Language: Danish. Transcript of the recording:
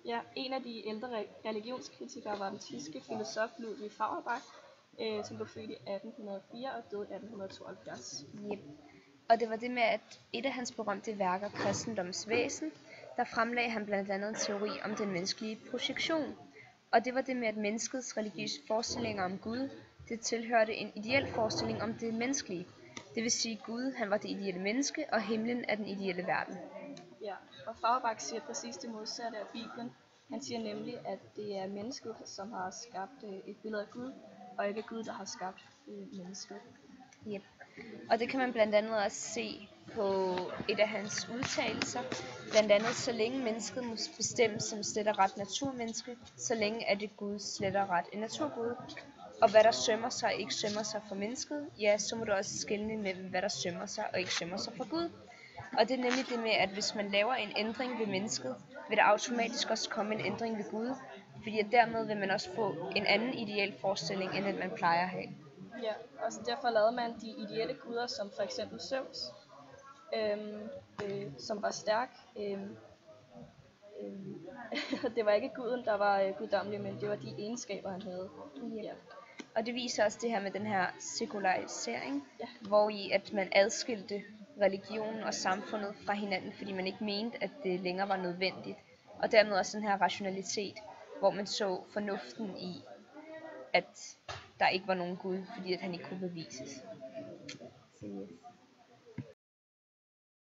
Ja, en af de ældre religionskritikere var den tyske filosof Ludwig Feuerbach, som blev født i 1804 og døde i 1872. Yep. Og det var det med, at et af hans berømte værker, Kristendoms væsen, der fremlagde han blandt andet en teori om den menneskelige projektion. Og det var det med, at menneskets religiøse forestillinger om Gud, det tilhørte en ideel forestilling om det menneskelige. Det vil sige, Gud, han var det ideelle menneske, og himlen er den ideelle verden. Ja, og Feuerbach siger præcis det modsatte af Bibelen. Han siger nemlig, at det er mennesket, som har skabt et billede af Gud, og ikke Gud, der har skabt mennesket. Yep. Og det kan man blandt andet også se på et af hans udtalelser. Blandt andet, så længe mennesket må bestemme som slet og ret naturmenneske, så længe er det Gud slet og ret en naturgud. Og hvad der sømmer sig og ikke sømmer sig for mennesket, ja, så må du også skelne mellem, hvad der sømmer sig og ikke sømmer sig for Gud. Og det er nemlig det med, at hvis man laver en ændring ved mennesket, vil der automatisk også komme en ændring ved Gud, fordi dermed vil man også få en anden ideel forestilling, end den man plejer at have. Ja, og så derfor lavede man de ideelle guder, som for eksempel Zeus, som var stærk. Det var ikke guden, der var guddommelig, men det var de egenskaber, han havde. Ja. Og det viser også det her med den her sekularisering, Ja. hvor i at man adskilte religionen og samfundet fra hinanden, fordi man ikke mente, at det længere var nødvendigt. Og dermed også den her rationalitet, hvor man så fornuften i, at der ikke var nogen Gud, fordi at han ikke kunne bevises. Så yes.